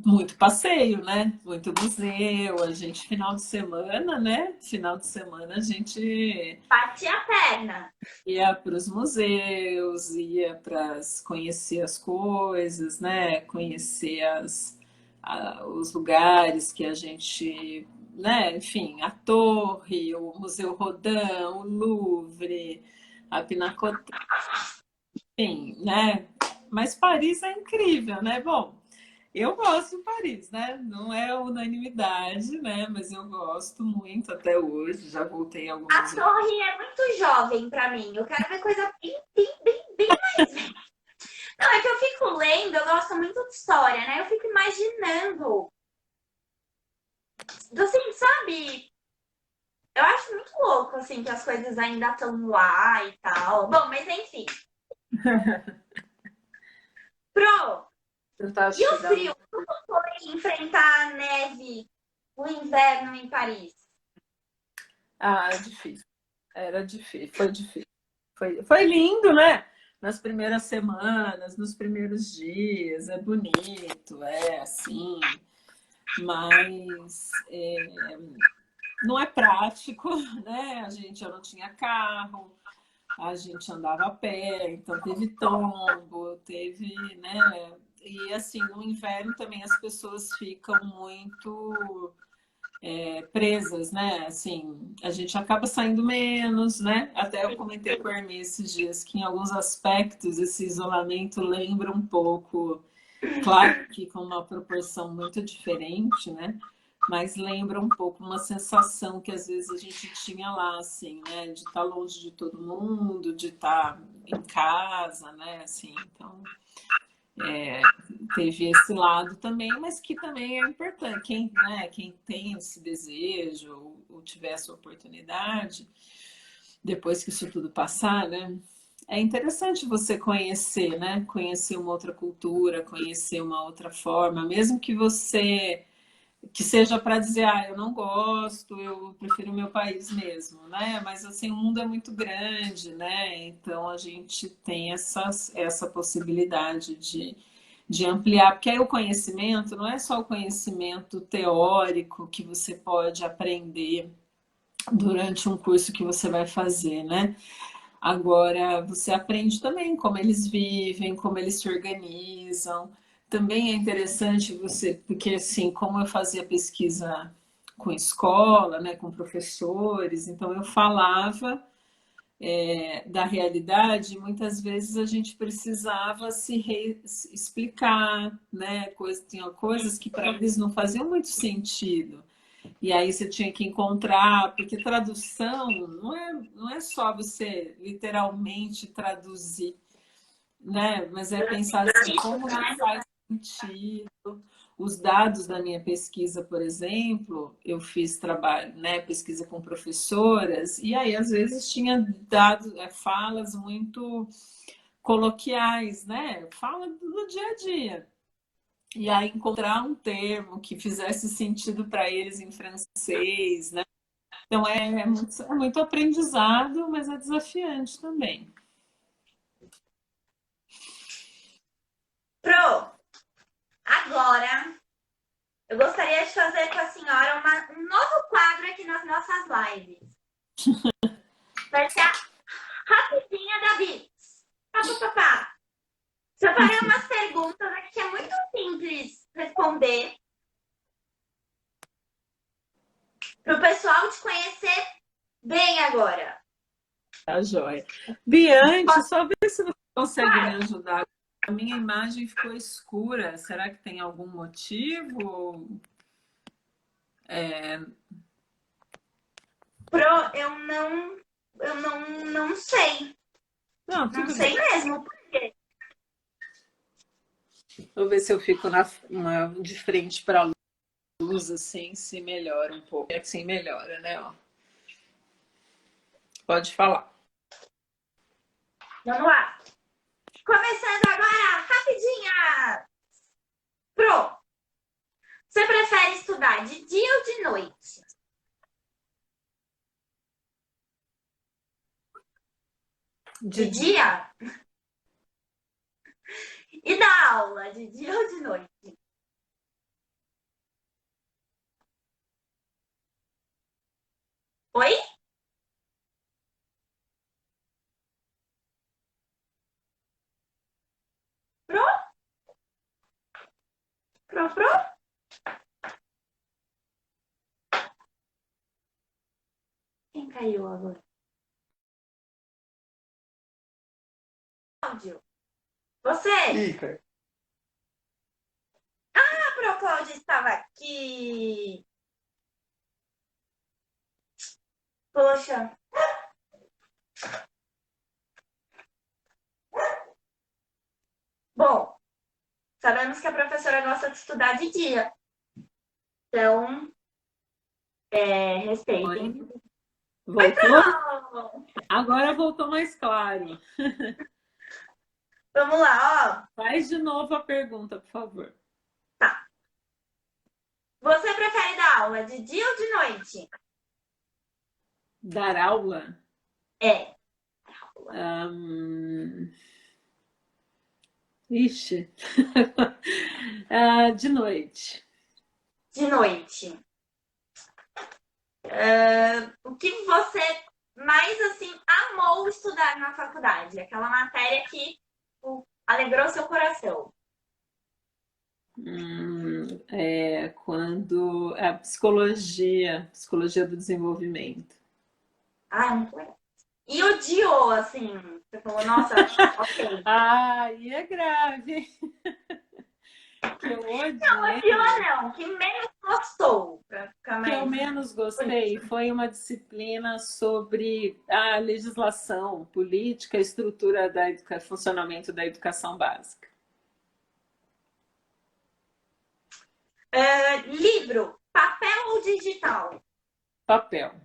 muito passeio, né? Muito museu. A gente, final de semana, né? Final de semana a gente Bati a perna. ia para os museus, ia para conhecer as coisas, né? Conhecer os lugares que a gente, né? Enfim, a Torre, o Museu Rodin, o Louvre, a Pinacoteca, enfim, né? Mas Paris é incrível, né? Bom, eu gosto de Paris, né? Não é unanimidade, né? Mas eu gosto muito até hoje. Já voltei A algumas vezes. torre é muito jovem pra mim. Eu quero ver coisa bem, bem, bem, bem mais velha. Não, é que eu fico lendo, eu gosto muito de história, né? Eu fico imaginando. Assim, sabe? Eu acho muito louco, assim, que as coisas ainda estão lá e tal. Bom, mas enfim. Pro, Tentar e o chegar no. frio? Como foi enfrentar a neve, o inverno em Paris? Ah, é difícil. Era difícil, foi difícil. Foi lindo, né? nas primeiras semanas, nos primeiros dias, é bonito, é assim, mas não é prático, né? Eu não tinha carro, a gente andava a pé, então teve tombo, teve, né? E assim, no inverno também as pessoas ficam muito presas, né? Assim, a gente acaba saindo menos, né? Até eu comentei com a Hermê esses dias que em alguns aspectos esse isolamento lembra um pouco, claro que com uma proporção muito diferente, né? Mas lembra um pouco uma sensação que às vezes a gente tinha lá, assim, né? De estar longe de todo mundo, de estar em casa, né? Assim, então teve esse lado também, mas que também é importante. Quem, né, quem tem esse desejo ou tiver essa oportunidade, depois que isso tudo passar, né? É interessante você conhecer, né? Conhecer uma outra cultura, conhecer uma outra forma, mesmo que você que seja para dizer, eu não gosto, eu prefiro o meu país mesmo, né? Mas assim, o mundo é muito grande, né? Então a gente tem essa possibilidade de ampliar, porque aí o conhecimento não é só o conhecimento teórico que você pode aprender durante um curso que você vai fazer, né? Agora, você aprende também como eles vivem, como eles se organizam. Também é interessante você, porque assim, como eu fazia pesquisa com escola, né, com professores, então eu falava da realidade, muitas vezes a gente precisava se explicar, né? Tinha coisas que para eles não faziam muito sentido. E aí você tinha que encontrar, porque tradução não é só você literalmente traduzir, né? Mas é pensar assim, como que faz sentido. Os dados da minha pesquisa, por exemplo, eu fiz trabalho, né, pesquisa com professoras, e aí às vezes tinha dados, falas muito coloquiais, né? Fala do dia a dia. E aí encontrar um termo que fizesse sentido para eles em francês, né? Então é muito aprendizado, mas é desafiante também. Pro, agora eu gostaria de fazer com a senhora um novo quadro aqui nas nossas lives. Vai ser a rapidinha da Bits. Pá, pá, pá, pá. Separei umas perguntas aqui que é muito simples responder. Para o pessoal te conhecer bem agora. Tá joia. Biante, só ver se você consegue me ajudar. A minha imagem ficou escura. Será que tem algum motivo? Pro, não sei. Não, Não tudo sei bem. mesmo por quê. Vou ver se eu fico de frente para a luz, assim, se melhora um pouco. É assim melhora, né? Ó. Pode falar. Vamos lá. Começando agora, rapidinha. Pro, você prefere estudar de dia ou de noite? De dia? E da aula, de dia ou de noite? Oi? Pro? Pro, pro? Quem caiu agora? Cláudio. Você? Ica. A Pro Cláudia estava aqui. Poxa. Bom, sabemos que a professora gosta de estudar de dia. Então, respeitem. Voltou? Agora voltou mais claro. Vamos lá, ó. Faz de novo a pergunta, por favor. Tá. Você prefere dar aula de dia ou de noite? Dar aula? É. Hum, Ixi. De noite. De noite. O que você mais, assim, amou estudar na faculdade? Aquela matéria que alegrou seu coração. Quando a psicologia do desenvolvimento. Ah, muito legal. E odiou, assim, você falou, nossa, ok. E é grave. Que eu Odiou odiei. não, que menos gostou, pra ficar Que eu mais menos gostei bonito. foi uma disciplina sobre a legislação política, a estrutura da funcionamento da educação básica. Livro, papel ou digital? Papel.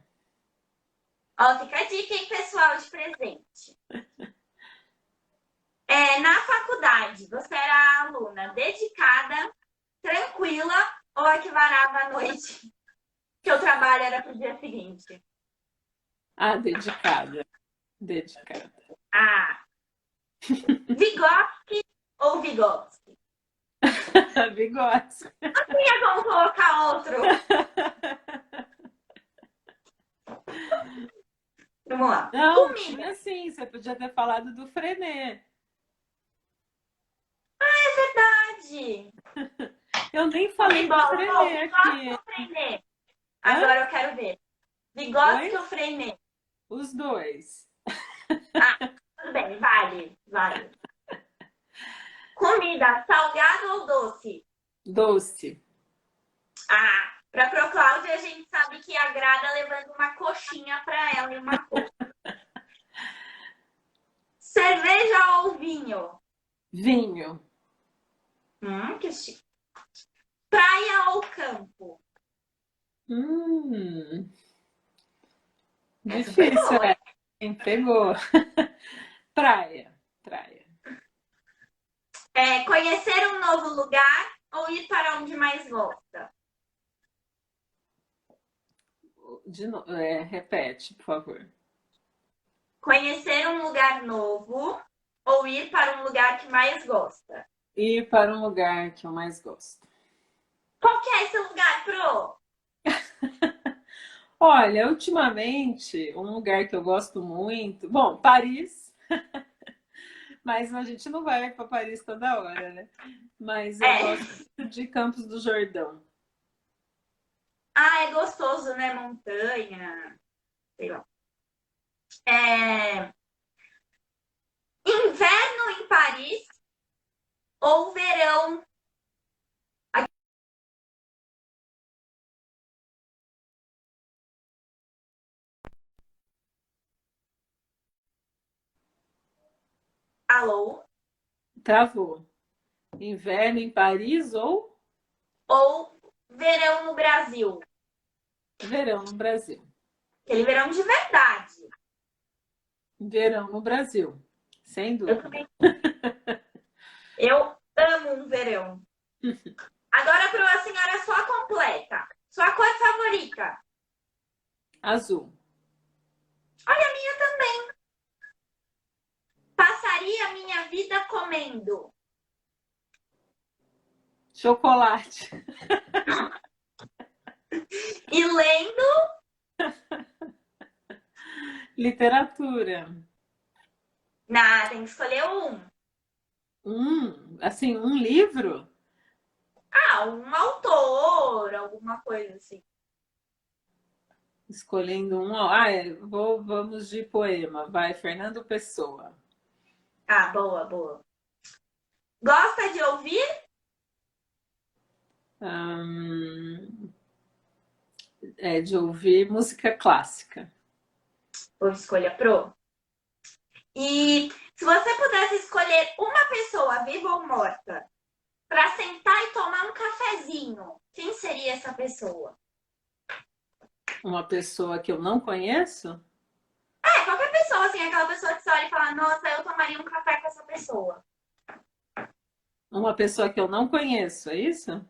Ó, fica a dica, hein, pessoal, de presente. Na faculdade, você era aluna dedicada, tranquila ou a que varava à noite? Que o trabalho era pro dia seguinte. Dedicada. Dedicada. Vygotsky ou Vygotsky? Bigode. Não tinha como colocar outro. Vamos lá. Não, Comida. tinha sim. Você podia ter falado do Frenê. Verdade. Eu nem falei do Frenê Vygotsky aqui. ou Freinet? Hã? Agora eu quero ver. Vygotsky Oi? ou Freinet? Os dois. Tudo bem, vale, vale. Comida, salgado ou doce? Doce. Pra Pro Cláudia a gente sabe que agrada levando uma coxinha pra ela e uma coca. Cerveja ou vinho? Vinho. Que chique. Praia ou campo? Essa foi Difícil, boa, hein? Quem pegou? Praia. Praia. Conhecer um novo lugar ou ir para onde mais gosta? Repete, por favor. Conhecer um lugar novo ou ir para um lugar que mais gosta? Ir para um lugar que eu mais gosto. Qual que é esse lugar, Pro? Olha, ultimamente, um lugar que eu gosto muito. Bom, Paris. Mas a gente não vai para Paris toda hora, né? Mas eu gosto de Campos do Jordão. É gostoso, né? Montanha, sei lá. Inverno em Paris ou verão? Alô? Travou. Inverno em Paris ou Ou verão no Brasil? verão no Brasil? Aquele verão de verdade. Verão no Brasil, sem Eu dúvida. também. Eu amo um verão. Agora, Pro, a senhora só completa. Sua cor favorita? Azul. Olha, a minha também. Passaria a minha vida comendo? Chocolate. E lendo? Literatura. Tem que escolher um. Assim, um livro? Um autor, alguma coisa assim. Escolhendo um. Vamos de poema. Vai, Fernando Pessoa. Boa, boa. Gosta de ouvir? De ouvir música clássica. Boa escolha, Pro. E se você pudesse escolher uma pessoa, viva ou morta, para sentar e tomar um cafezinho, quem seria essa pessoa? Uma pessoa que eu não conheço? Qualquer pessoa, assim, aquela pessoa que você olha e fala, nossa, eu tomaria um café com essa pessoa. Uma pessoa que eu não conheço, é isso?